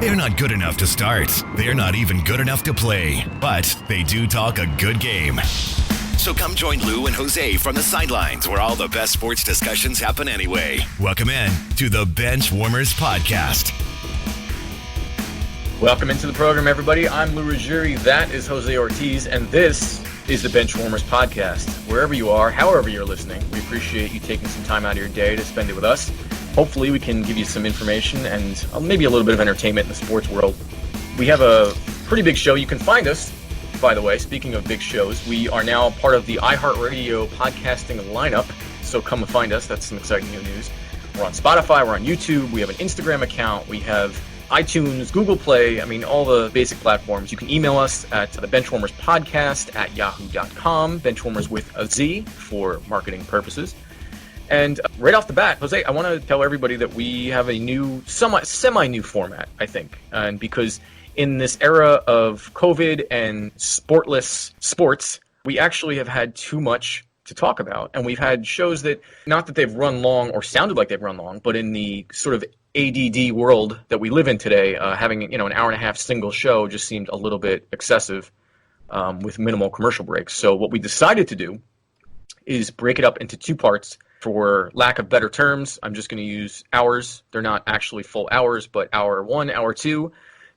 They're not good enough to start. They're not even good enough to play. But they do talk a good game. So come join Lou and Jose from the sidelines where all the best sports discussions happen anyway. Welcome in to the Benchwarmerz podcast. Welcome into the program, everybody. I'm Lou Ruggieri. That is Jose Ortiz. And this is the Benchwarmerz podcast. Wherever you are, however you're listening, we appreciate you taking some time out of your day to spend it with us. Hopefully we can give you some information and maybe a little bit of entertainment in the sports world. We have a pretty big show. You can find us, by the way, speaking of big shows, we are now part of the iHeartRadio podcasting lineup. So come and find us. That's some exciting new news. We're on Spotify. We're on YouTube. We have an Instagram account. We have iTunes, Google Play, all the basic platforms. You can email us at the Benchwarmerz podcast at yahoo.com, Benchwarmerz with a Z for marketing purposes. And right off the bat, Jose, I want to tell everybody that we have a new, semi-new format, I think. And because in this era of COVID and sportless sports, we actually have had too much to talk about. And we've had shows that, not that they've run long or sounded like they've run long, but in the sort of ADD world that we live in today, having an hour and a half single show just seemed a little bit excessive with minimal commercial breaks. So what we decided to do is break it up into two parts. For lack of better terms, I'm just going to use hours. They're not actually full hours, but hour one, hour two.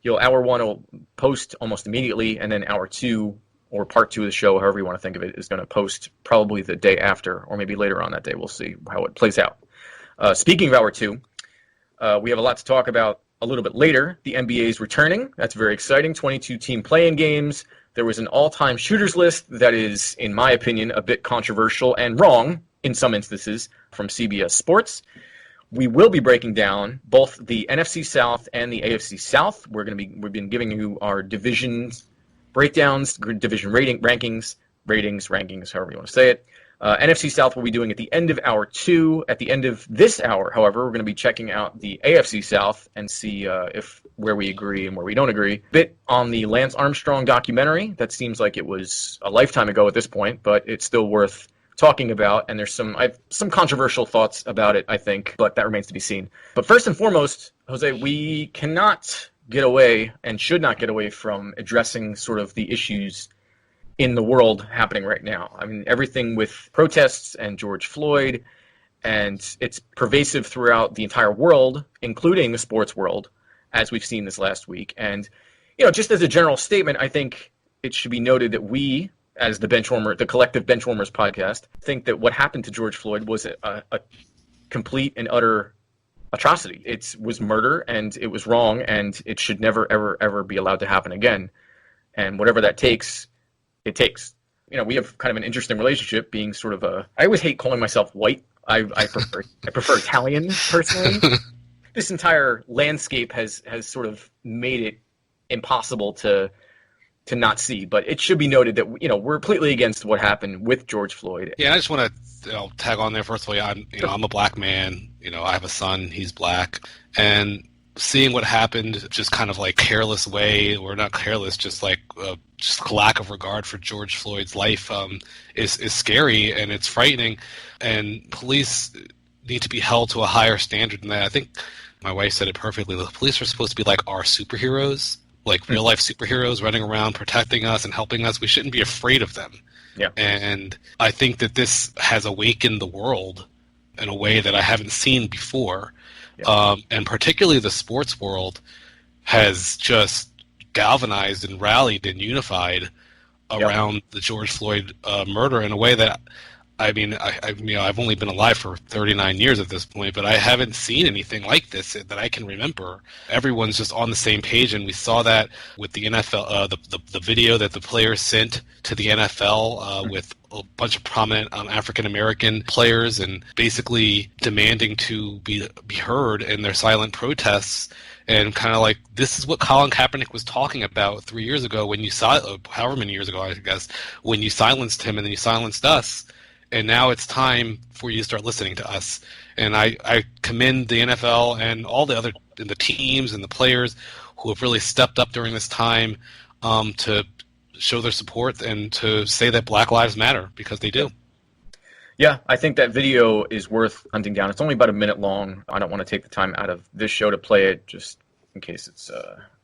Hour one will post almost immediately, and then hour two, or part two of the show, however you want to think of it, is going to post probably the day after, or maybe later on that day. We'll see how it plays out. Speaking of hour two, we have a lot to talk about a little bit later. The NBA is returning. That's very exciting. 22-team play-in games. There was an all-time shooters list that is, in my opinion, a bit controversial and wrong in some instances from CBS Sports. We will be breaking down both the NFC South and the AFC South. We've been giving you our divisions breakdowns, division rankings, however you want to say it. NFC South we'll be doing at the end of hour two. At the end of this hour, however, we're going to be checking out the AFC South and see where we agree and where we don't agree. Bit on the Lance Armstrong documentary. That seems like it was a lifetime ago at this point, but it's still worth talking about, and I have some controversial thoughts about it, I think, but that remains to be seen. But first and foremost, Jose, we cannot get away and should not get away from addressing sort of the issues in the world happening right now. Everything with protests and George Floyd, and it's pervasive throughout the entire world, including the sports world, as we've seen this last week. And, just as a general statement, I think it should be noted that we, as the collective Benchwarmerz podcast, think that what happened to George Floyd was a complete and utter atrocity. It was murder, and it was wrong, and it should never, ever, ever be allowed to happen again. And whatever that takes, it takes. We have kind of an interesting relationship, being sort of I always hate calling myself white. I prefer Italian, personally. This entire landscape has sort of made it impossible to not see, but it should be noted that we're completely against what happened with George Floyd. Yeah, I just want to tag on there. First of all, I'm a black man. I have a son. He's black, and seeing what happened, just kind of like careless way, or not careless, just like just lack of regard for George Floyd's life, is scary, and it's frightening. And police need to be held to a higher standard than that. I think my wife said it perfectly. The police are supposed to be like our superheroes. Like real-life superheroes running around protecting us and helping us. We shouldn't be afraid of them. Yeah. And I think that this has awakened the world in a way that I haven't seen before. Yeah. And particularly the sports world has just galvanized and rallied and unified around the George Floyd murder in a way that, I've only been alive for 39 years at this point, but I haven't seen anything like this that I can remember. Everyone's just on the same page, and we saw that with the NFL, the video that the players sent to the NFL with a bunch of prominent African-American players, and basically demanding to be heard in their silent protests. And kind of like, this is what Colin Kaepernick was talking about 3 years ago when however many years ago, I guess, when you silenced him and then you silenced us. And now it's time for you to start listening to us. And I commend the NFL and all the teams and the players who have really stepped up during this time to show their support and to say that Black Lives Matter, because they do. Yeah, I think that video is worth hunting down. It's only about a minute long. I don't want to take the time out of this show to play it. Just in case it's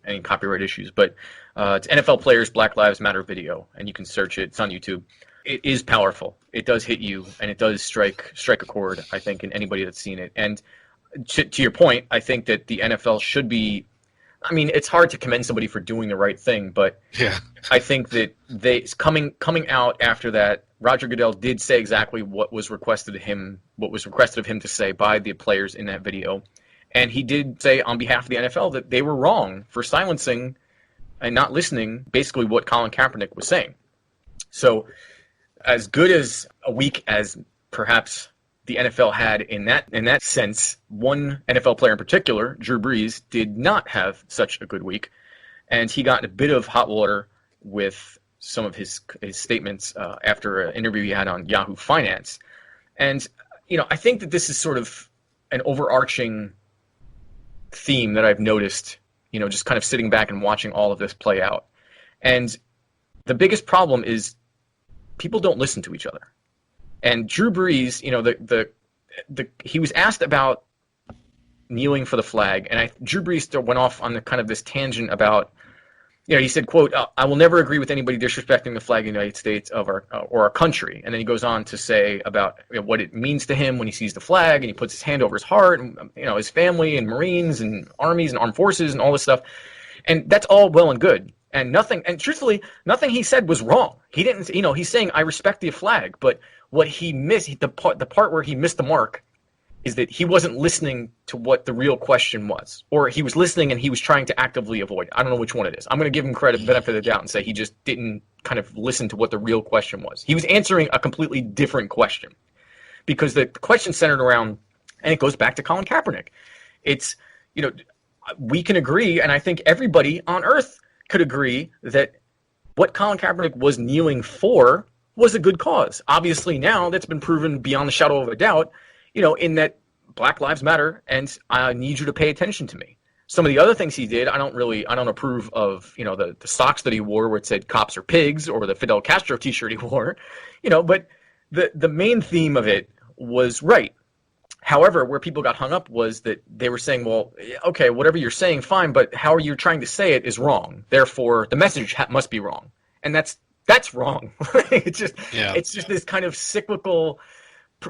any copyright issues. But it's NFL Players Black Lives Matter video, and you can search it. It's on YouTube. It is powerful. It does hit you, and it does strike a chord, I think, in anybody that's seen it. And to your point, I think that the NFL should be. I mean, it's hard to commend somebody for doing the right thing, but yeah. I think that coming out after that, Roger Goodell did say exactly what was requested of him to say by the players in that video, and he did say on behalf of the NFL that they were wrong for silencing and not listening, basically what Colin Kaepernick was saying. So, as good as a week as perhaps the NFL had in that sense, one NFL player in particular, Drew Brees, did not have such a good week, and he got in a bit of hot water with some of his statements after an interview he had on Yahoo Finance. And I think that this is sort of an overarching theme that I've noticed, just kind of sitting back and watching all of this play out. And the biggest problem is people don't listen to each other. And Drew Brees, he was asked about kneeling for the flag, and Drew Brees still went off on the kind of this tangent about, he said, quote, "I will never agree with anybody disrespecting the flag of the United States or our country." And then he goes on to say about what it means to him when he sees the flag, and he puts his hand over his heart, and his family and Marines and armies and armed forces and all this stuff. And that's all well and good. And truthfully, nothing he said was wrong. He didn't, he's saying, "I respect the flag," but what he missed, the part where he missed the mark, is that he wasn't listening to what the real question was. Or he was listening and he was trying to actively avoid it. I don't know which one it is. I'm going to give him benefit of the doubt and say he just didn't kind of listen to what the real question was. He was answering a completely different question. Because the question centered around, and it goes back to Colin Kaepernick. It's, we can agree, and I think everybody on earth could agree that what Colin Kaepernick was kneeling for was a good cause. Obviously now that's been proven beyond the shadow of a doubt, in that Black Lives Matter, and I need you to pay attention to me. Some of the other things he did, I don't approve of, the socks that he wore where it said "cops are pigs," or the Fidel Castro t-shirt he wore, but the main theme of it was right. However, where people got hung up was that they were saying, well, okay, whatever you're saying, fine, but how are you trying to say it is wrong. Therefore, the message must be wrong. And that's wrong. It's just this kind of cyclical,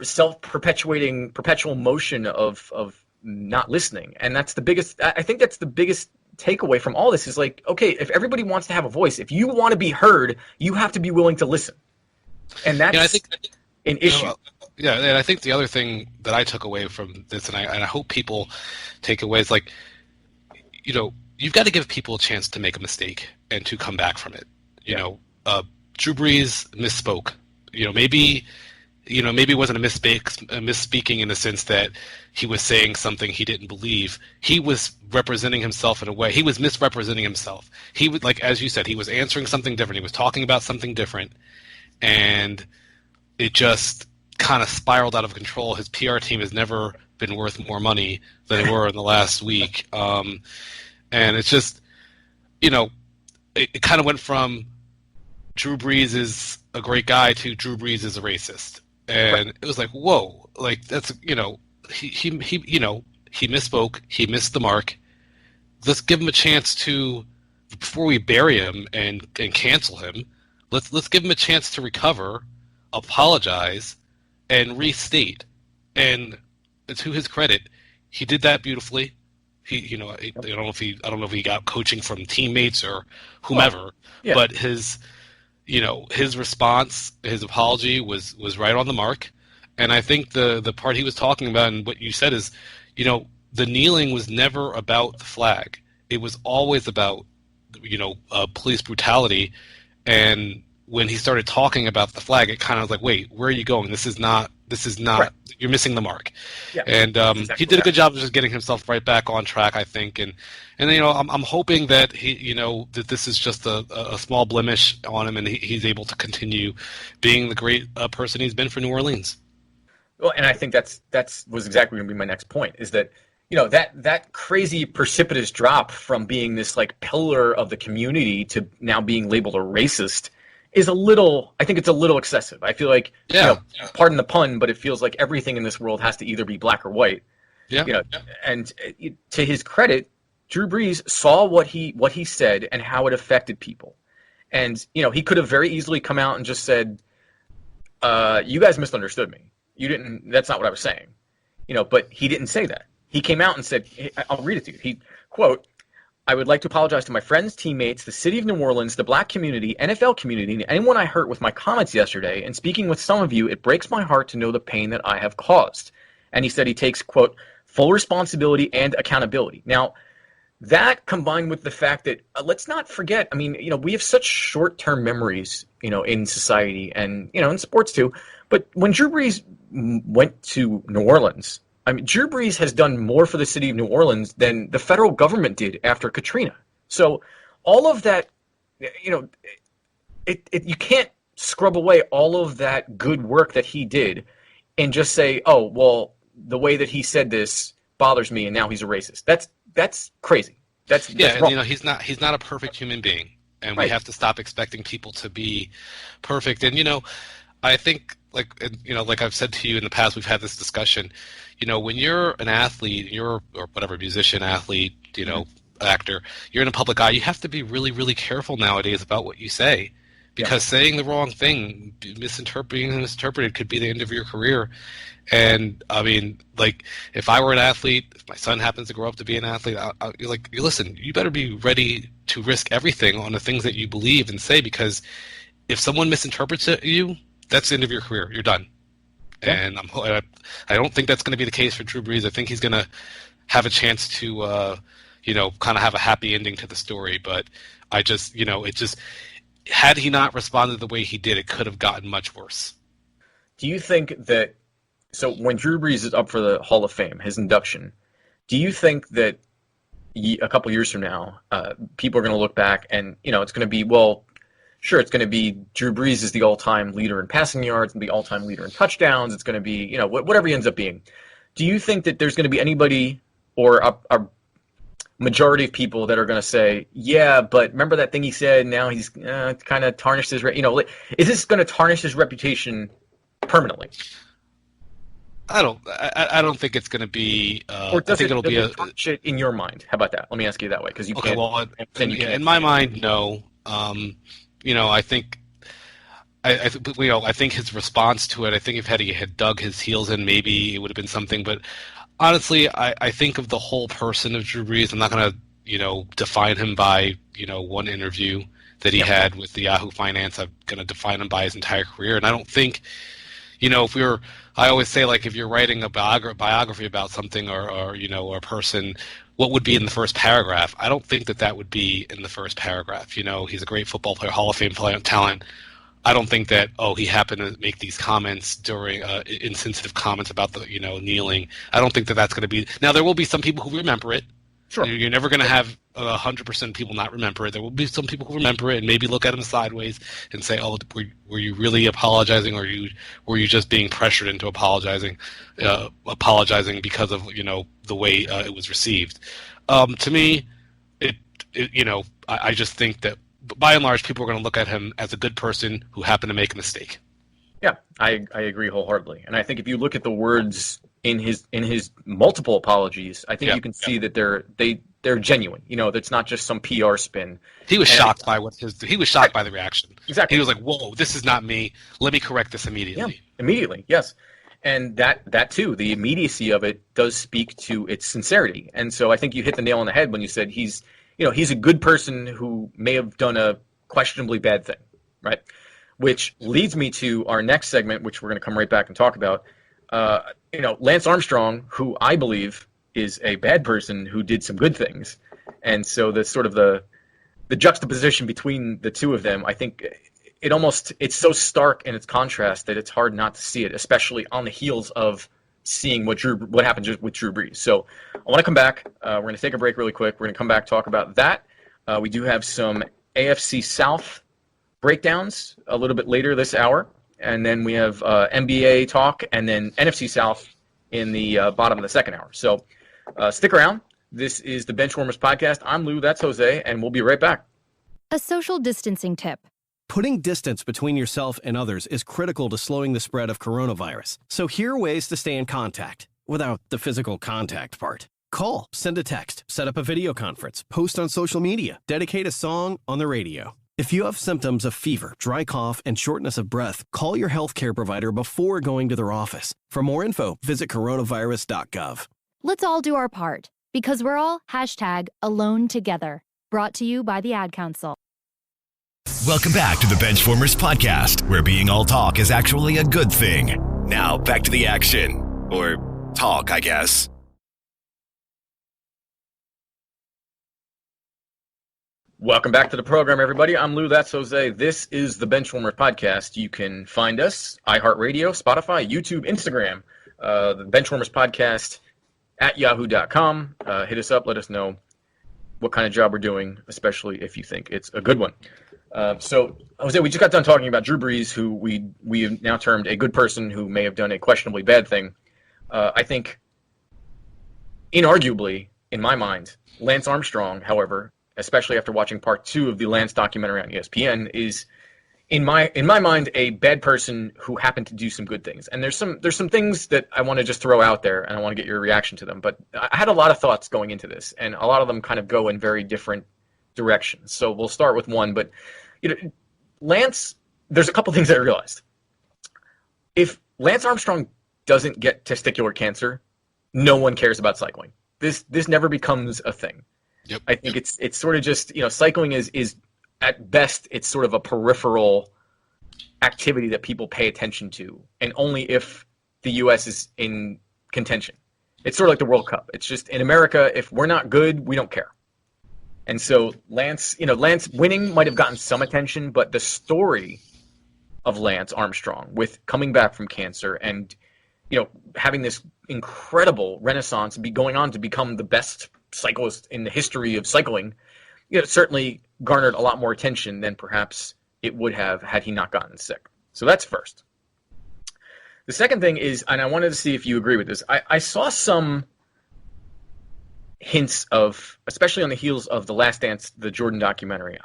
self-perpetuating, perpetual motion of not listening. And I think that's the biggest takeaway from all this is like, okay, if everybody wants to have a voice, if you want to be heard, you have to be willing to listen. And that's an issue. Yeah, and I think the other thing that I took away from this, and I hope people take away, is like, you've got to give people a chance to make a mistake and to come back from it. Drew Brees misspoke. Maybe it wasn't a misspeaking in the sense that he was saying something he didn't believe. He was representing himself in a way. He was misrepresenting himself. He would, like as you said, he was answering something different. He was talking about something different, and it just kind of spiraled out of control. His PR team has never been worth more money than they were in the last week. And it's just, it kind of went from Drew Brees is a great guy to Drew Brees is a racist. And it was like, whoa, like that's, he misspoke. He missed the mark. Let's give him a chance to, before we bury him and cancel him, let's give him a chance to recover, apologize, and restate. And to his credit, he did that beautifully. I don't know if he got coaching from teammates or whomever, but his response, his apology was right on the mark. And I think the part he was talking about and what you said is, the kneeling was never about the flag. It was always about, police brutality. And when he started talking about the flag, it kind of was like, wait, where are you going? This is not, right. You're missing the mark. Yeah, and exactly he did a good job of just getting himself right back on track, I think. And I'm hoping that he, that this is just a small blemish on him, and he's able to continue being the great person he's been for New Orleans. Well, and I think that's was exactly going to be my next point, is that, that crazy precipitous drop from being this like pillar of the community to now being labeled a racist is I think it's a little excessive. I feel like, pardon the pun, but it feels like everything in this world has to either be black or white. Yeah. And to his credit, Drew Brees saw what he said and how it affected people. And, he could have very easily come out and just said, you guys misunderstood me. That's not what I was saying. But he didn't say that. He came out and said, I'll read it to you. He, quote, I would like to apologize to my friends, teammates, the city of New Orleans, the black community, NFL community, and anyone I hurt with my comments yesterday. And speaking with some of you, it breaks my heart to know the pain that I have caused. And he said he takes, quote, full responsibility and accountability. Now, that combined with the fact that, let's not forget, we have such short-term memories, in society and, in sports too. But when Drew Brees went to New Orleans, Drew Brees has done more for the city of New Orleans than the federal government did after Katrina. So all of that, you can't scrub away all of that good work that he did and just say, oh, well, the way that he said this bothers me and now he's a racist. That's crazy. That's wrong. And, he's not a perfect human being, and right. We have to stop expecting people to be perfect. And, I think, like I've said to you in the past, we've had this discussion. When you're an athlete, or whatever, musician, athlete, actor, you're in a public eye, you have to be really, really careful nowadays about what you say, because saying the wrong thing, being misinterpreted could be the end of your career. And if I were an athlete, if my son happens to grow up to be an athlete, listen, you better be ready to risk everything on the things that you believe and say, because if someone misinterprets you, that's the end of your career. You're done. Yeah. And I don't think that's going to be the case for Drew Brees. I think he's going to have a chance to, kind of have a happy ending to the story. But had he not responded the way he did, it could have gotten much worse. Do you think that, so when Drew Brees is up for the Hall of Fame, his induction, do you think that a couple years from now, people are going to look back and, it's going to be, well, sure, it's going to be Drew Brees is the all-time leader in passing yards and the all-time leader in touchdowns. It's going to be, whatever he ends up being. Do you think that there's going to be anybody or a majority of people that are going to say, yeah, but remember that thing he said, now he's kind of tarnished his, is this going to tarnish his reputation permanently? I don't think it's going to be. Or does it'll be tarnish it in your mind? How about that? Let me ask you that way, because you can't. Well, in my mind, no. I think his response to it, I think if he had dug his heels in, maybe it would have been something. But honestly, I think of the whole person of Drew Brees. I'm not going to, define him by, one interview that he had with the Yahoo Finance. I'm going to define him by his entire career. And I don't think, I always say, if you're writing a biography about something or a person, what would be in the first paragraph? I don't think that would be in the first paragraph. He's a great football player, Hall of Fame talent. I don't think that, he happened to make these comments during insensitive comments about the, kneeling. I don't think that that's going to be. Now, there will be some people who remember it. Sure. You're never going to have 100% people not remember it. There will be some people who remember it and maybe look at him sideways and say, "Oh, were you really apologizing, or were you just being pressured into apologizing because of the way it was received?" To me, I just think that by and large, people are going to look at him as a good person who happened to make a mistake. Yeah, I agree wholeheartedly, and I think if you look at the words in his multiple apologies, I think you can see that they're genuine. That's not just some PR spin. He was shocked by by the reaction. Exactly. He was like, "Whoa, this is not me. Let me correct this immediately." Yeah, immediately, yes. And that too, the immediacy of it does speak to its sincerity. And so I think you hit the nail on the head when you said he's a good person who may have done a questionably bad thing, right? Which leads me to our next segment, which we're going to come right back and talk about. Lance Armstrong, who I believe is a bad person who did some good things. And so the sort of the juxtaposition between the two of them, I think it's so stark in its contrast that it's hard not to see it, especially on the heels of seeing what happened with Drew Brees. So I want to come back. We're going to take a break really quick. We're going to come back, talk about that. We do have some AFC South breakdowns a little bit later this hour. And then we have NBA talk, and then NFC South in the bottom of the second hour. So stick around. This is the Benchwarmerz podcast. I'm Lou, that's Jose, and we'll be right back. A social distancing tip. Putting distance between yourself and others is critical to slowing the spread of coronavirus. So here are ways to stay in contact without the physical contact part. Call, send a text, set up a video conference, post on social media, dedicate a song on the radio. If you have symptoms of fever, dry cough, and shortness of breath, call your healthcare provider before going to their office. For more info, visit coronavirus.gov. Let's all do our part, because we're all #AloneTogether. Brought to you by the Ad Council. Welcome back to the Benchwarmers podcast, where being all talk is actually a good thing. Now, back to the action. Or talk, I guess. Welcome back to the program, everybody. I'm Lou, that's Jose. This is the Benchwarmers podcast. You can find us, iHeartRadio, Spotify, YouTube, Instagram, the Benchwarmers podcast at yahoo.com. Hit us up, let us know what kind of job we're doing, especially if you think it's a good one. So, Jose, we just got done talking about Drew Brees, who we have now termed a good person who may have done a questionably bad thing. I think, inarguably, in my mind, Lance Armstrong, however, especially after watching part 2 of the Lance documentary on ESPN, is in my mind a bad person who happened to do some good things. And there's some things that I want to just throw out there, and I want to get your reaction to them. But I had a lot of thoughts going into this, and a lot of them kind of go in very different directions. So we'll start with one. But Lance, there's a couple things that I realized. If Lance Armstrong doesn't get testicular cancer, no one cares about cycling. This never becomes a thing. Yep. I think it's sort of just, cycling is at best, it's sort of a peripheral activity that people pay attention to, and only if the U.S. is in contention. It's sort of like the World Cup. It's just, in America, if we're not good, we don't care. And so Lance winning might have gotten some attention, but the story of Lance Armstrong with coming back from cancer and, having this incredible renaissance, going on to become the best cyclist in the history of cycling, certainly garnered a lot more attention than perhaps it would have had he not gotten sick. So that's first. The second thing is, and I wanted to see if you agree with this, I saw some hints of, especially on the heels of The Last Dance, the Jordan documentary,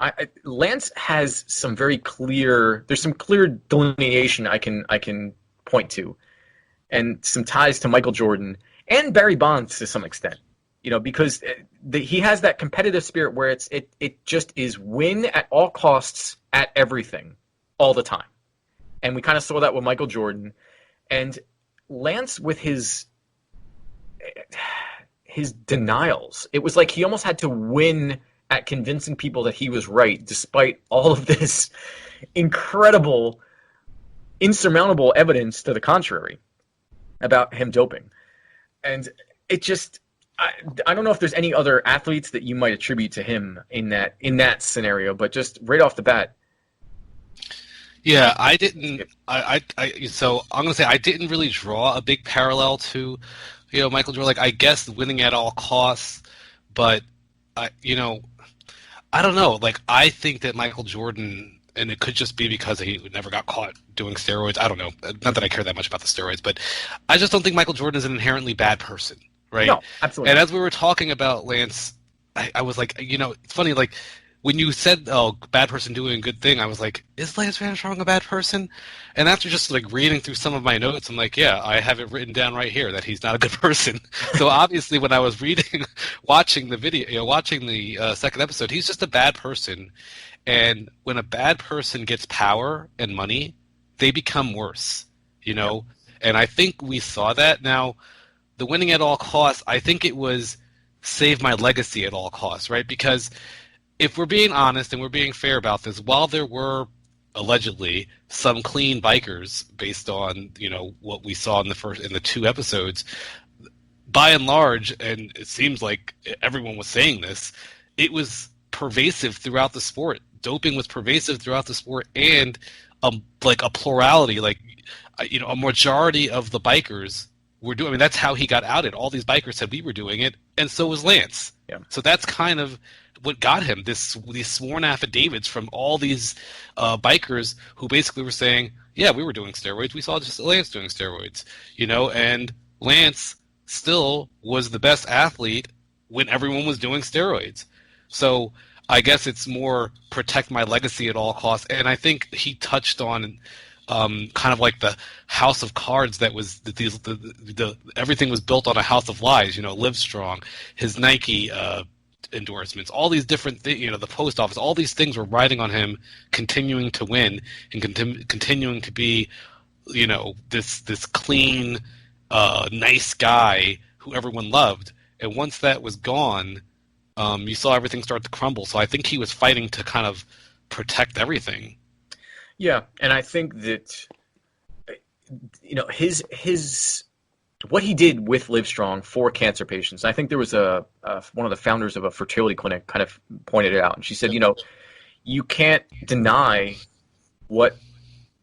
Lance has some very clear, there's some clear delineation I can point to, and some ties to Michael Jordan and Barry Bonds to some extent. Because he has that competitive spirit where it just is win at all costs at everything all the time. And we kind of saw that with Michael Jordan. And Lance, with his denials, it was like he almost had to win at convincing people that he was right, despite all of this incredible, insurmountable evidence to the contrary about him doping. And it just... I don't know if there's any other athletes that you might attribute to him in that scenario, but just right off the bat. Yeah, I didn't. So I'm gonna say I didn't really draw a big parallel to, Michael Jordan. Like, I guess winning at all costs, but I don't know. Like, I think that Michael Jordan, and it could just be because he never got caught doing steroids. I don't know. Not that I care that much about the steroids, but I just don't think Michael Jordan is an inherently bad person. Right? No, absolutely. And as we were talking about Lance, I was like, it's funny, like, when you said, bad person doing a good thing, I was like, is Lance Armstrong a bad person? And after just, like, reading through some of my notes, I'm like, yeah, I have it written down right here that he's not a good person. So obviously when I was watching the video, watching the second episode, he's just a bad person. And when a bad person gets power and money, they become worse, And I think we saw that. Now, the winning at all costs, I think it was save my legacy at all costs, right? Because if we're being honest and we're being fair about this, while there were allegedly some clean bikers based on, what we saw in the 2 episodes, by and large, and it seems like everyone was saying this, it was pervasive throughout the sport. Doping was pervasive throughout the sport, and a plurality, a majority of the bikers were doing. I mean, that's how he got outed. All these bikers said we were doing it, and so was Lance. Yeah. So that's kind of what got him these sworn affidavits from all these bikers who basically were saying, yeah, we were doing steroids. We saw just Lance doing steroids, and Lance still was the best athlete when everyone was doing steroids. So I guess it's more protect my legacy at all costs. And I think he touched on kind of like the house of cards that was everything was built on a house of lies. Livestrong, his Nike endorsements, all these different things. The post office, all these things were riding on him continuing to win and continuing to be, this clean, nice guy who everyone loved. And once that was gone, you saw everything start to crumble. So I think he was fighting to kind of protect everything. Yeah, and I think that his what he did with Livestrong for cancer patients. I think there was one of the founders of a fertility clinic kind of pointed it out, and she said, you can't deny what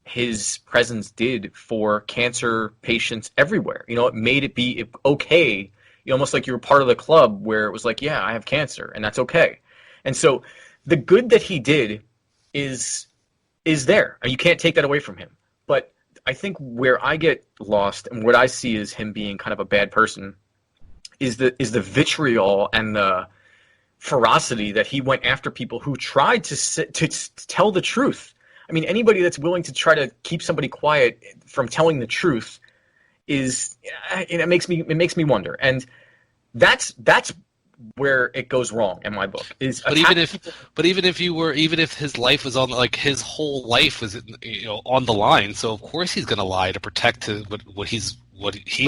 his presence did for cancer patients everywhere. It made it be okay. Almost like you were part of the club where it was like, yeah, I have cancer, and that's okay. And so the good that he did is there. You can't take that away from him. But I think where I get lost and what I see as him being kind of a bad person is the vitriol and the ferocity that he went after people who tried to tell the truth. I mean, anybody that's willing to try to keep somebody quiet from telling the truth it makes me wonder. And that's where it goes wrong in my book. Even if his life was on, like, his whole life was on the line, so of course he's going to lie to protect what he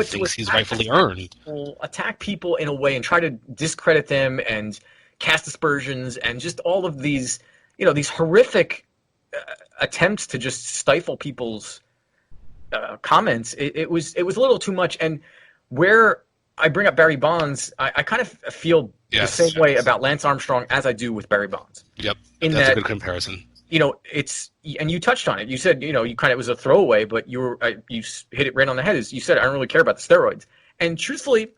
thinks he's rightfully earned. Attack people in a way and try to discredit them and cast aspersions and just all of these these horrific attempts to just stifle people's comments. It was a little too much. And where I bring up Barry Bonds, I kind of feel the same way about Lance Armstrong as I do with Barry Bonds. Yep, that's a good comparison. It's, and you touched on it. You said, it was a throwaway, but you hit it right on the head. You said, I don't really care about the steroids. And truthfully,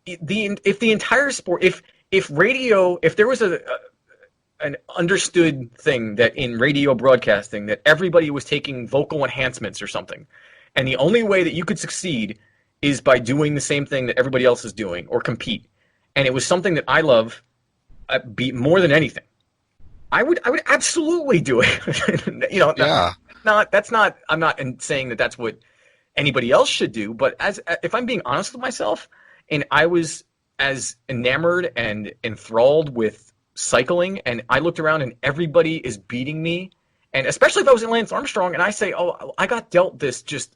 if the entire sport, if there was an understood thing that in radio broadcasting that everybody was taking vocal enhancements or something, and the only way that you could succeed is by doing the same thing that everybody else is doing or compete, and it was something that I love more than anything, I would absolutely do it. Yeah. I'm not saying that that's what anybody else should do, but if I'm being honest with myself, and I was as enamored and enthralled with cycling, and I looked around and everybody is beating me, and especially if I was in Lance Armstrong and I say, oh, I got dealt this just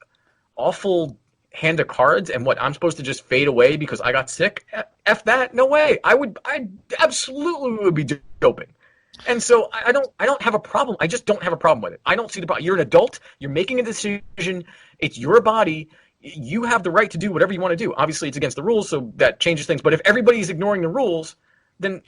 awful hand of cards, and what, I'm supposed to just fade away because I got sick? F that, no way. I absolutely would be doping. And so I don't have a problem. I just don't have a problem with it. I don't see the problem. You're an adult. You're making a decision. It's your body. You have the right to do whatever you want to do. Obviously, it's against the rules, so that changes things. But if everybody's ignoring the rules, then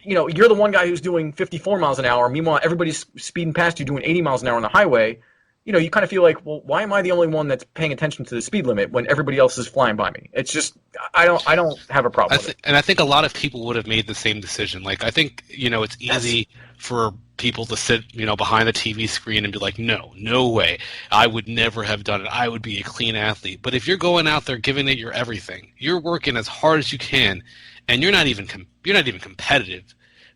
you're the one guy who's doing 54 miles an hour. Meanwhile, everybody's speeding past you doing 80 miles an hour on the highway. You kind of feel like, well, why am I the only one that's paying attention to the speed limit when everybody else is flying by me? It's just, I don't have a problem with it. And I think a lot of people would have made the same decision. Like, I think, it's easy for people to sit, behind the TV screen and be like, no way. I would never have done it. I would be a clean athlete. But if you're going out there giving it your everything, you're working as hard as you can, and you're not even competitive,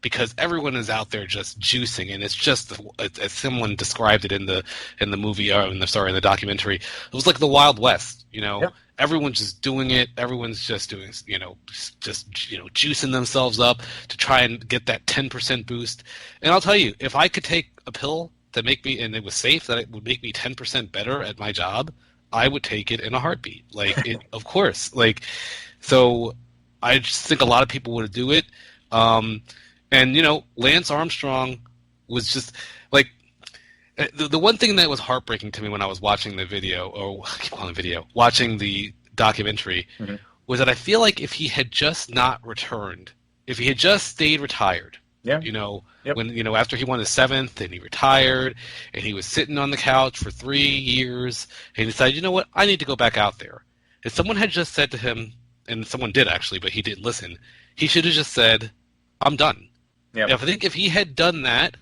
because everyone is out there just juicing, and it's just, as someone described it in the movie, in the documentary, it was like the Wild West. Yeah. Everyone's just doing it. Everyone's just doing, juicing themselves up to try and get that 10% boost. And I'll tell you, if I could take a pill that make me, and it was safe, that it would make me 10% better at my job, I would take it in a heartbeat. Of course. So I just think a lot of people would do it. And, Lance Armstrong was just, the one thing that was heartbreaking to me when I was watching the video, or I keep calling it video, watching the documentary, mm-hmm. was that I feel like if he had just not returned, if he had just stayed retired, yep. when, after he won his 7th and he retired and he was sitting on the couch for 3 years and he decided, what, I need to go back out there. If someone had just said to him, and someone did actually, but he didn't listen, he should have just said, I'm done. Yep. I think if he had done that,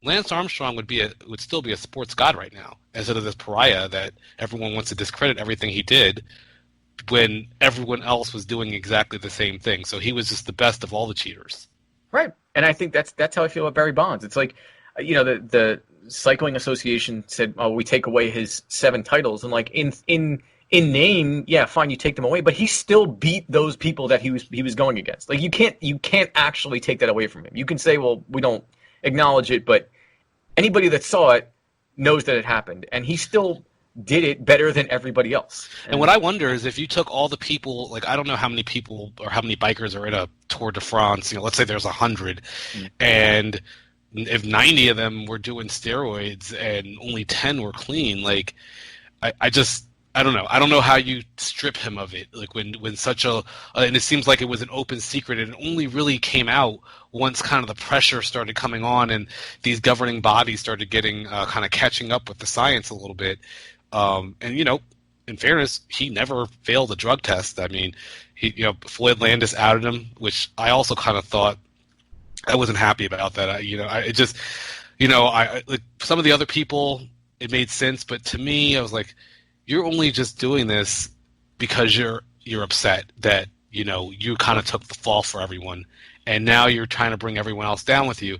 Lance Armstrong would still be a sports god right now, instead of this pariah that everyone wants to discredit everything he did when everyone else was doing exactly the same thing. So he was just the best of all the cheaters. Right. And I think that's how I feel about Barry Bonds. It's like, the cycling association said, "Oh, we take away his 7 titles," and like in name, yeah, fine, you take them away, but he still beat those people that he was going against. Like you can't actually take that away from him. You can say, well, we don't acknowledge it, but anybody that saw it knows that it happened, and he still did it better than everybody else. And what I wonder is if you took all the people, like I don't know how many people or how many bikers are in a Tour de France. You know, let's say there's 100, and if 90 of them were doing steroids and only 10 were clean, like I don't know. I don't know how you strip him of it. Like when such a and it seems like it was an open secret, and it only really came out once kind of the pressure started coming on, and these governing bodies started getting kind of catching up with the science a little bit. And you know, in fairness, he never failed a drug test. I mean, Floyd Landis outed him, which I also kind of thought I wasn't happy about that. Like some of the other people, it made sense, but to me, I was like, you're only just doing this because you're upset that, you know, you kind of took the fall for everyone, and now you're trying to bring everyone else down with you.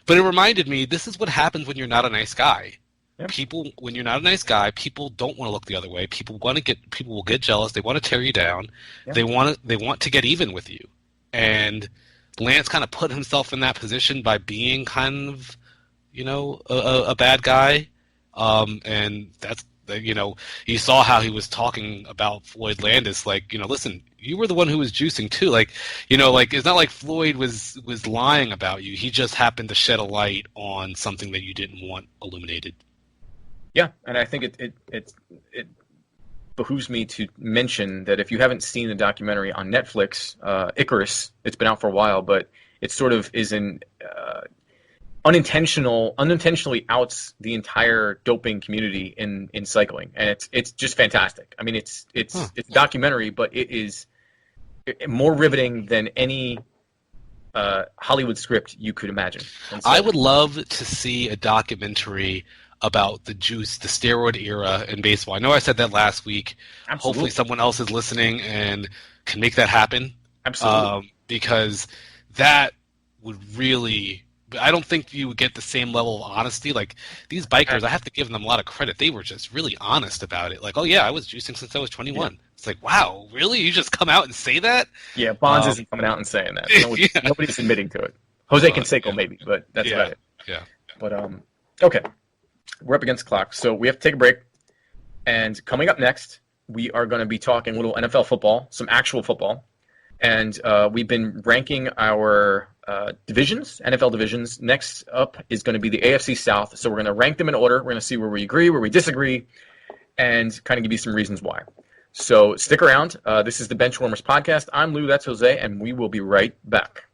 But it reminded me, this is what happens when you're not a nice guy. Yep. When you're not a nice guy, people don't want to look the other way. People will get jealous. They want to tear you down. Yep. They want to get even with you. And Lance kind of put himself in that position by being kind of, you know, a bad guy. And that's, you know, you saw how he was talking about Floyd Landis. Like, you know, listen, you were the one who was juicing too. Like, you know, like it's not like Floyd was lying about you. He just happened to shed a light on something that you didn't want illuminated. Yeah, and I think it behooves me to mention that if you haven't seen the documentary on Netflix, Icarus, it's been out for a while, but it sort of is unintentionally outs the entire doping community in cycling, and it's just fantastic. I mean, it's a documentary, but it is more riveting than any Hollywood script you could imagine. So, I would love to see a documentary about the steroid era in baseball. I know I said that last week. Absolutely. Hopefully someone else is listening and can make that happen. Absolutely. Because that would really... I don't think you would get the same level of honesty. Like, these bikers, I have to give them a lot of credit. They were just really honest about it. Like, oh, yeah, I was juicing since I was 21. Yeah. It's like, wow, really? You just come out and say that? Yeah, Bonds isn't coming out and saying that. Nobody's admitting to it. Jose Canseco, maybe, but that's about it. Yeah. But, okay. We're up against the clock, so we have to take a break. And coming up next, we are going to be talking a little NFL football, some actual football. And we've been ranking our divisions, NFL divisions. Next up is going to be the AFC South. So we're going to rank them in order. We're going to see where we agree, where we disagree, and kind of give you some reasons why. So stick around. This is the Benchwarmerz podcast. I'm Lou, that's Jose, and we will be right back.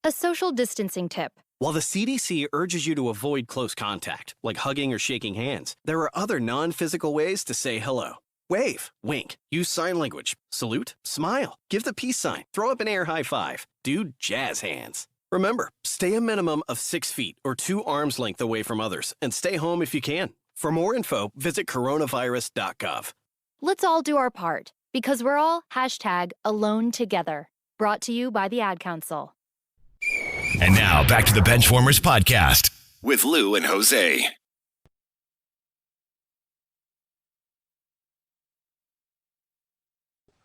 A social distancing tip. While the CDC urges you to avoid close contact, like hugging or shaking hands, there are other non-physical ways to say hello. Wave, wink, use sign language, salute, smile, give the peace sign, throw up an air high five, do jazz hands. Remember, stay a minimum of 6 feet or 2 arms length away from others, and stay home if you can. For more info, visit coronavirus.gov. Let's all do our part, because we're all #AloneTogether. Brought to you by the Ad Council. And now back to the Benchwarmers podcast with Lou and Jose.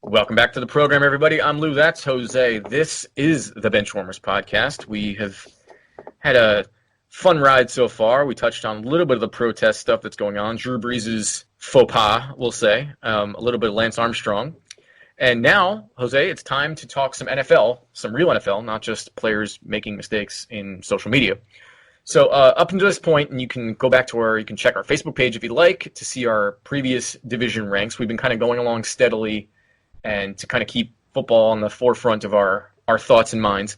Welcome back to the program, everybody. I'm Lou, that's Jose. This is the Benchwarmers podcast. We have had a fun ride so far. We touched on a little bit of the protest stuff that's going on. Drew Brees' faux pas, we'll say. A little bit of Lance Armstrong. And now, Jose, it's time to talk some NFL, some real NFL, not just players making mistakes in social media. So up until this point, and you can go back to you can check our Facebook page if you'd like to see our previous division ranks. We've been kind of going along steadily and to kind of keep football on the forefront of our thoughts and minds,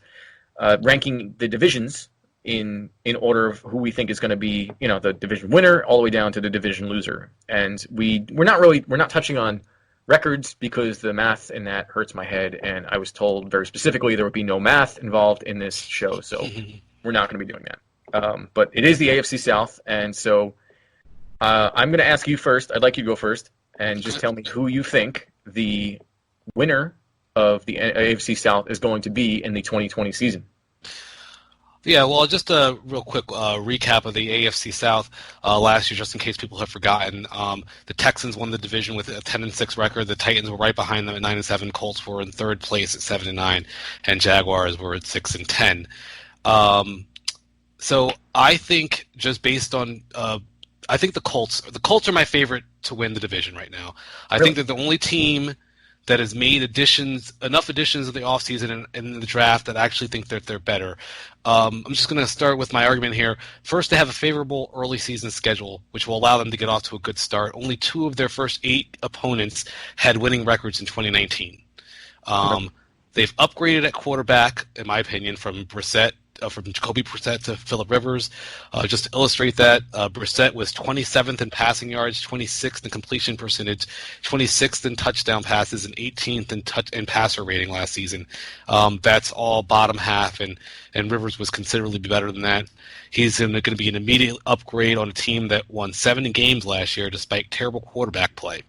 ranking the divisions in order of who we think is going to be, you know, the division winner all the way down to the division loser. And we're not touching on records because the math in that hurts my head, and I was told very specifically there would be no math involved in this show, so we're not going to be doing that. But it is the AFC South, and so I'm going to ask you first. I'd like you to go first, and just tell me who you think the winner of the AFC South is going to be in the 2020 season. Yeah, well, just a real quick recap of the AFC South last year, just in case people have forgotten. The Texans won the division with a 10-6 record. The Titans were right behind them at 9-7. Colts were in third place at 7-9, and Jaguars were at 6-10. So I think just based on, I think the Colts are my favorite to win the division right now. I think they're the only team that has made enough additions in the offseason and in the draft that I actually think that they're better. I'm just going to start with my argument here. First, they have a favorable early season schedule, which will allow them to get off to a good start. Only 2 of their first 8 opponents had winning records in 2019. They've upgraded at quarterback, in my opinion, from Jacoby Brissett to Phillip Rivers. Just to illustrate that, Brissett was 27th in passing yards, 26th in completion percentage, 26th in touchdown passes, and 18th in passer rating last season. That's all bottom half, and Rivers was considerably better than that. He's going to be an immediate upgrade on a team that won 7 games last year despite terrible quarterback play.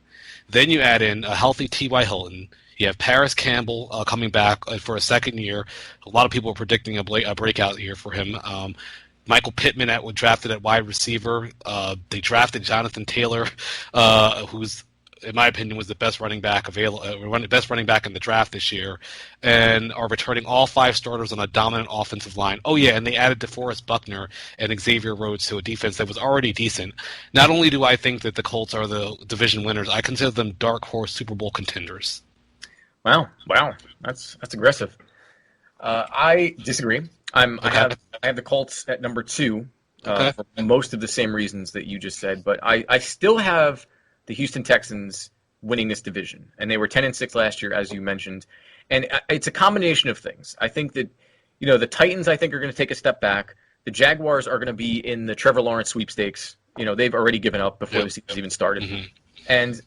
Then you add in a healthy T.Y. Hilton. You have Paris Campbell coming back for a second year. A lot of people are predicting a breakout year for him. Michael Pittman was drafted at wide receiver. They drafted Jonathan Taylor, who's, in my opinion, was the best running back best running back in the draft this year, and are returning all 5 starters on a dominant offensive line. Oh yeah, and they added DeForest Buckner and Xavier Rhodes to a defense that was already decent. Not only do I think that the Colts are the division winners, I consider them dark horse Super Bowl contenders. Wow, that's aggressive. I disagree. I have the Colts at number 2 for most of the same reasons that you just said, but I still have the Houston Texans winning this division, and they were 10-6 last year, as you mentioned, and it's a combination of things. I think that the Titans, I think, are going to take a step back. The Jaguars are going to be in the Trevor Lawrence sweepstakes. They've already given up before the season even started, and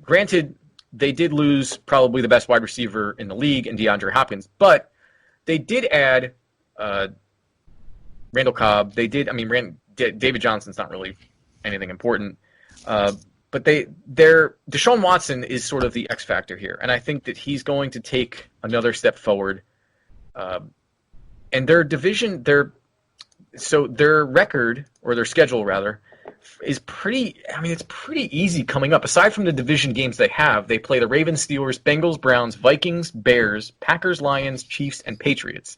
granted. They did lose probably the best wide receiver in the league in DeAndre Hopkins, but they did add Randall Cobb. They did. David Johnson's not really anything important, but Deshaun Watson is sort of the X factor here, and I think that he's going to take another step forward. And their division, their record, or their schedule rather, is it's pretty easy coming up. Aside from the division games they have, they play the Ravens, Steelers, Bengals, Browns, Vikings, Bears, Packers, Lions, Chiefs, and Patriots.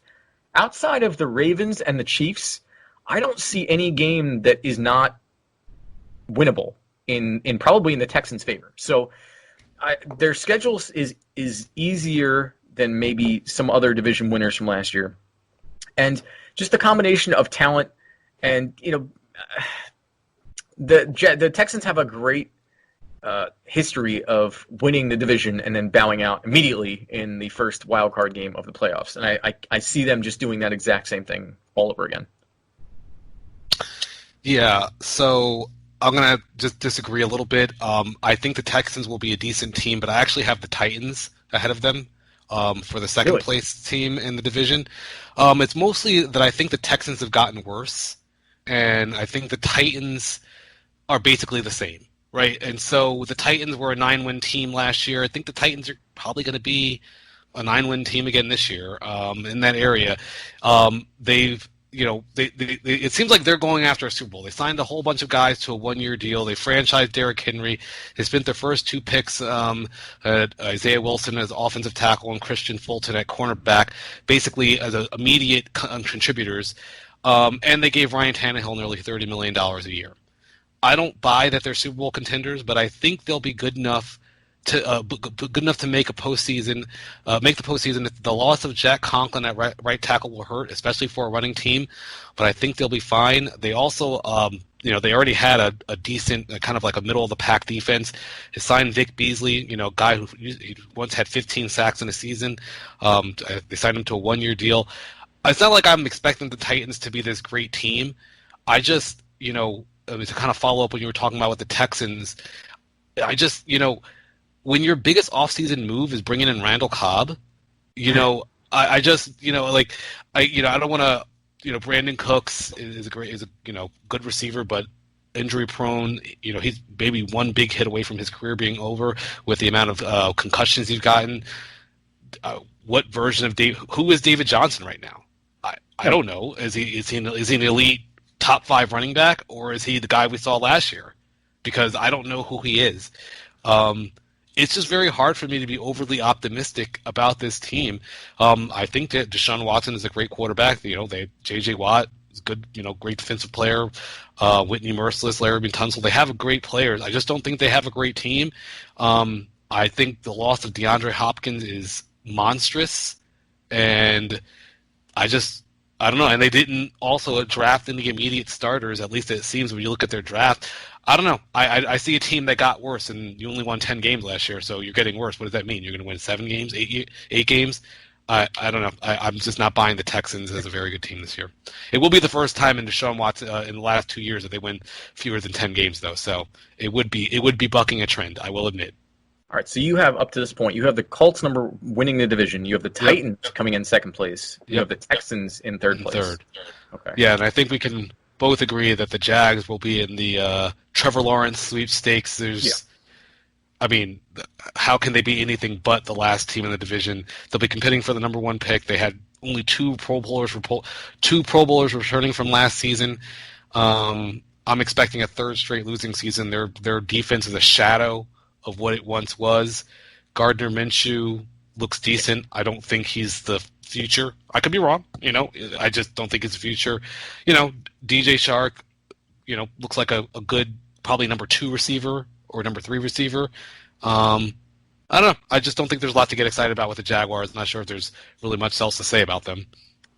Outside of the Ravens and the Chiefs, I don't see any game that is not winnable in probably in the Texans' favor. So their schedule is easier than maybe some other division winners from last year. And just the combination of talent and, the Texans have a great history of winning the division and then bowing out immediately in the first wild card game of the playoffs. And I see them just doing that exact same thing all over again. Yeah, so I'm going to just disagree a little bit. I think the Texans will be a decent team, but I actually have the Titans ahead of them for the second place team in the division. It's mostly that I think the Texans have gotten worse, and I think the Titans are basically the same, right? And so the Titans were a 9-win team last year. I think the Titans are probably going to be a 9-win team again this year in that area. It seems like they're going after a Super Bowl. They signed a whole bunch of guys to a 1-year deal. They franchised Derrick Henry. They spent their first 2 picks, Isaiah Wilson as offensive tackle and Christian Fulton at cornerback, basically as immediate contributors. And they gave Ryan Tannehill nearly $30 million a year. I don't buy that they're Super Bowl contenders, but I think they'll be good enough to make a postseason. Make the postseason. The loss of Jack Conklin at right tackle will hurt, especially for a running team. But I think they'll be fine. They also, they already had a decent, kind of like a middle of the pack defense. They signed Vic Beasley, guy who once had 15 sacks in a season. They signed him to a 1-year deal. It's not like I'm expecting the Titans to be this great team. I just, to kind of follow up what you were talking about with the Texans, I just, when your biggest offseason move is bringing in Randall Cobb, I just, I don't want to, Brandon Cooks is a good receiver, but injury prone. He's maybe one big hit away from his career being over with the amount of concussions he's gotten. What version of who is David Johnson right now? I don't know. Is he an elite top 5 running back, or is he the guy we saw last year? Because I don't know who he is. It's just very hard for me to be overly optimistic about this team. I think that Deshaun Watson is a great quarterback. J.J. Watt is good, great defensive player. Whitney Merciless, Larry Tunsil, they have great players. I just don't think they have a great team. I think the loss of DeAndre Hopkins is monstrous, and I don't know. And they didn't also draft any immediate starters, at least it seems when you look at their draft. I don't know. I see a team that got worse, and you only won 10 games last year, so you're getting worse. What does that mean? You're going to win 7 games, 8 games? I don't know. I'm just not buying the Texans as a very good team this year. It will be the first time in Deshaun Watson in the last 2 years that they win fewer than 10 games, though. So it would be bucking a trend, I will admit. All right, so you have, up to this point, you have the Colts winning the division. You have the Titans coming in second place. You have the Texans in third place. Okay. Yeah, and I think we can both agree that the Jags will be in the Trevor Lawrence sweepstakes. I mean, how can they be anything but the last team in the division? They'll be competing for the number 1 pick. They had only 2 Pro Bowlers returning from last season. I'm expecting a 3rd straight losing season. Their defense is a shadow of what it once was. Gardner Minshew looks decent. I don't think he's the future. I could be wrong. I just don't think it's the future. DJ Shark, looks like a good probably number 2 receiver or number 3 receiver. I don't know. I just don't think there's a lot to get excited about with the Jaguars. I'm not sure if there's really much else to say about them.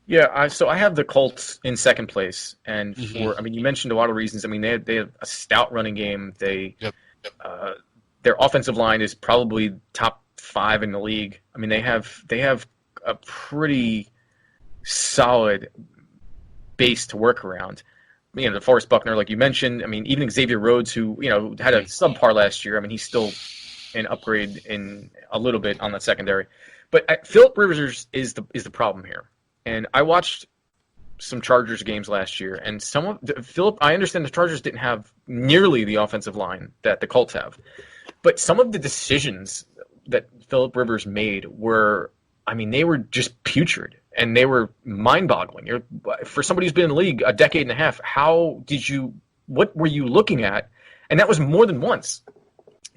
Yeah, so I have the Colts in second place, and you mentioned a lot of reasons. I mean, they have a stout running game. Their offensive line is probably top 5 in the league. I mean, they have a pretty solid base to work around. DeForest Buckner, like you mentioned. I mean, even Xavier Rhodes, who had a subpar last year. I mean, he's still an upgrade in a little bit on that secondary. But Philip Rivers is the problem here. And I watched some Chargers games last year, and I understand the Chargers didn't have nearly the offensive line that the Colts have. But some of the decisions that Philip Rivers made they were just putrid, and they were mind-boggling. For somebody who's been in the league a decade and a half, what were you looking at? And that was more than once.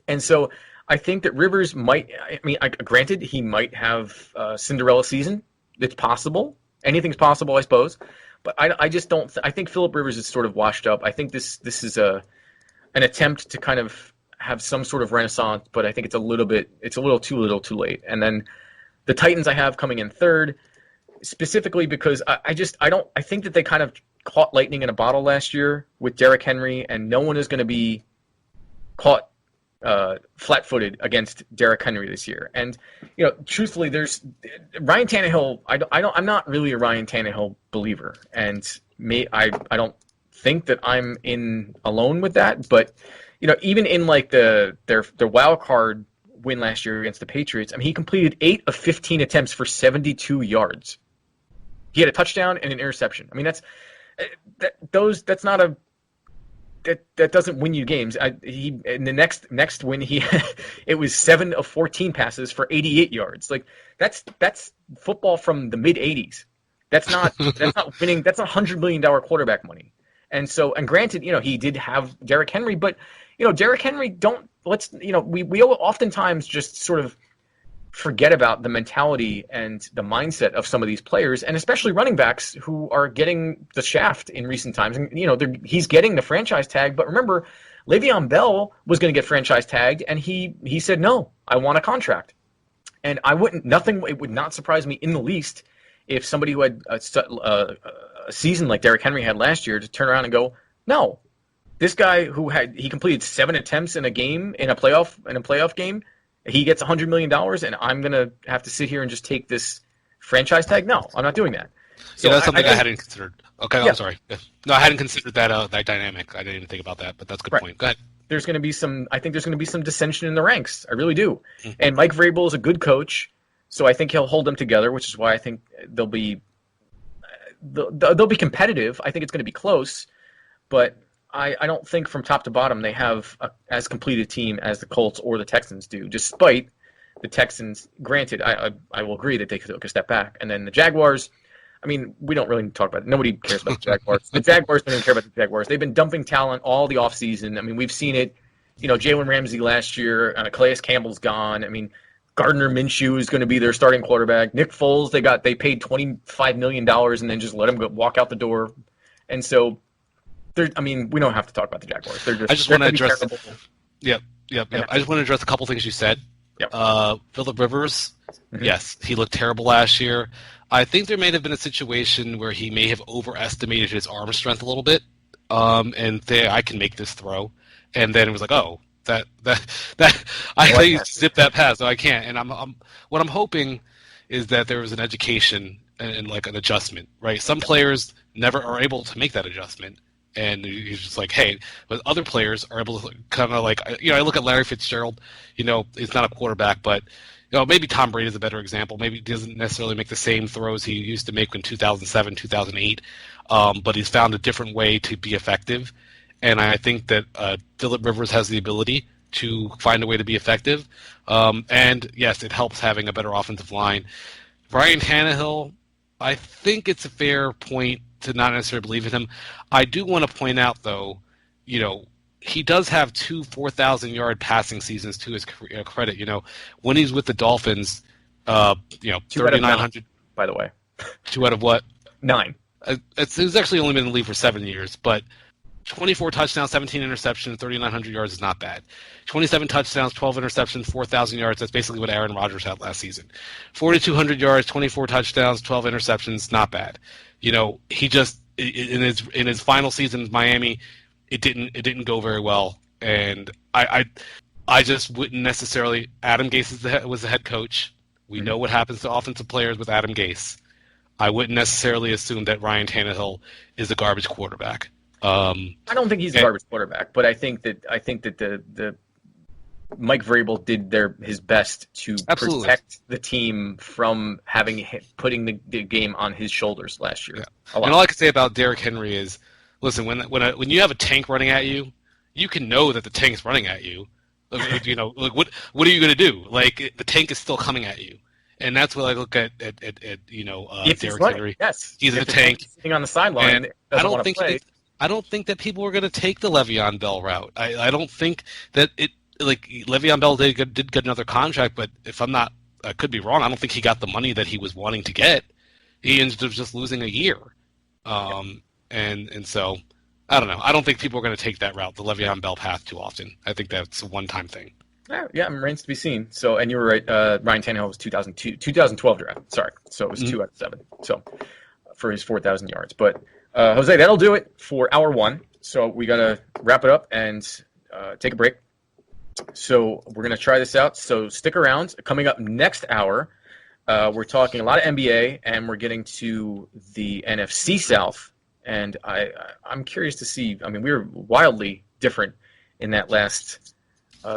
And so I think that Rivers granted, he might have a Cinderella season. It's possible. Anything's possible, I suppose. But I just don't. I think Philip Rivers is sort of washed up. I think this is an attempt to kind of have some sort of renaissance, but I think it's a little too late. And then the Titans I have coming in third, specifically because I think that they kind of caught lightning in a bottle last year with Derrick Henry, and no one is going to be caught flat-footed against Derrick Henry this year. And truthfully, there's Ryan Tannehill. I'm not really a Ryan Tannehill believer, and I don't think that I'm in alone with that. But even in like their wild card win last year against the Patriots, I mean, he completed 8 of 15 attempts for 72 yards. He had a touchdown and an interception. I mean, that doesn't win you games. In the next win, it was 7 of 14 passes for 88 yards. Like that's football from the mid '80s. That's not winning. That's $100 million quarterback money. And granted, he did have Derrick Henry, but Derrick Henry we oftentimes just sort of forget about the mentality and the mindset of some of these players, and especially running backs who are getting the shaft in recent times. And he's getting the franchise tag, but remember, Le'Veon Bell was going to get franchise tagged, and he said no, I want a contract. And it would not surprise me in the least if somebody who had a season like Derrick Henry had last year to turn around and go, no, this guy he completed 7 attempts in a game in a playoff game. He gets $100 million, and I'm going to have to sit here and just take this franchise tag? No, I'm not doing that. So that's something I hadn't considered. Okay, yeah. I'm sorry. No, I hadn't considered that dynamic. I didn't even think about that, but that's a good point. Go ahead. There's going to be some dissension in the ranks. I really do. Mm-hmm. And Mike Vrabel is a good coach, so I think he'll hold them together, which is why I think they'll be competitive. I think it's going to be close, but I don't think from top to bottom they have as complete a team as the Colts or the Texans do, despite the Texans. Granted, I will agree that they took a step back. And then the Jaguars, I mean, we don't really talk about it. Nobody cares about the Jaguars. The Jaguars don't even care about the Jaguars. They've been dumping talent all the offseason. I mean, we've seen it. Jalen Ramsey last year, Calais Campbell's gone. I mean, Gardner Minshew is going to be their starting quarterback. Nick Foles, they paid $25 million and then just let him walk out the door. And so, we don't have to talk about the Jaguars. I just want to address. Yep. I just want to address a couple things you said. Yep. Phillip Rivers, yes, he looked terrible last year. I think there may have been a situation where he may have overestimated his arm strength a little bit, and I can make this throw, and then it was like, oh, that I zip that pass, so I can't. And what I'm hoping is that there was an education and like an adjustment, right? Some players never are able to make that adjustment. And he's just like, hey, but other players are able to kind of like, I look at Larry Fitzgerald, he's not a quarterback, but, maybe Tom Brady is a better example. Maybe he doesn't necessarily make the same throws he used to make in 2007, 2008, but he's found a different way to be effective. And I think that Phillip Rivers has the ability to find a way to be effective. And, yes, it helps having a better offensive line. Ryan Tannehill, I think it's a fair point to not necessarily believe in him. I do want to point out, though, he does have 2 4,000-yard passing seasons to his credit. When he's with the Dolphins, 3,900. By the way, 2 out of what? 9. He's actually only been in the league for 7 years, but 24 touchdowns, 17 interceptions, 3,900 yards is not bad. 27 touchdowns, 12 interceptions, 4,000 yards. That's basically what Aaron Rodgers had last season. 4,200 yards, 24 touchdowns, 12 interceptions, not bad. He just in his final season in Miami, it didn't go very well, and I just wouldn't necessarily. Adam Gase was the head coach. We know what happens to offensive players with Adam Gase. I wouldn't necessarily assume that Ryan Tannehill is a garbage quarterback. I don't think he's a garbage quarterback, but I think that the Mike Vrabel did his best to protect the team from putting the game on his shoulders last year. Yeah. And all I can say about Derrick Henry is, listen, when you have a tank running at you, you can know that the tank's running at you. What are you going to do? Like, the tank is still coming at you. And that's what I look at Derrick Henry. Yes. He's a tank. Sitting on the sideline. I don't think that people are going to take the Le'Veon Bell route. I don't think that Le'Veon Bell did get another contract, but I could be wrong. I don't think he got the money that he was wanting to get. He ended up just losing a year. And so, I don't know. I don't think people are going to take that route, the Le'Veon Bell path, too often. I think that's a one-time thing. Yeah, remains to be seen. So, and you were right. Ryan Tannehill was 2012 draft. Sorry. So it was 2 out of 7. So for his 4,000 yards. But Jose, that'll do it for hour 1. So we got to wrap it up and take a break. So we're going to try this out. So stick around. Coming up next hour, we're talking a lot of NBA, and we're getting to the NFC South. And I'm curious to see. I mean, we were wildly different in that last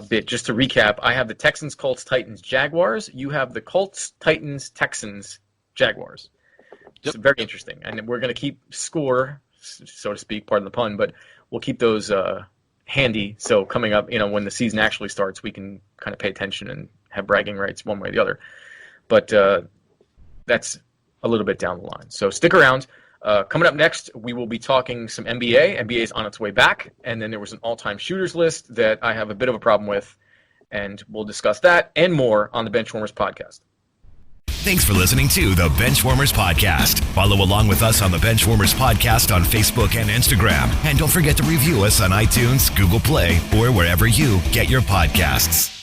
bit. Just to recap, I have the Texans, Colts, Titans, Jaguars. You have the Colts, Titans, Texans, Jaguars. It's very interesting. And we're going to keep score, so to speak, pardon the pun, but we'll keep those handy. So coming up, when the season actually starts, we can kind of pay attention and have bragging rights one way or the other. But that's a little bit down the line. So stick around. Coming up next, we will be talking some NBA. NBA is on its way back. And then there was an all-time shooters list that I have a bit of a problem with. And we'll discuss that and more on the Benchwarmerz podcast. Thanks for listening to the Benchwarmers Podcast. Follow along with us on the Benchwarmers Podcast on Facebook and Instagram. And don't forget to review us on iTunes, Google Play, or wherever you get your podcasts.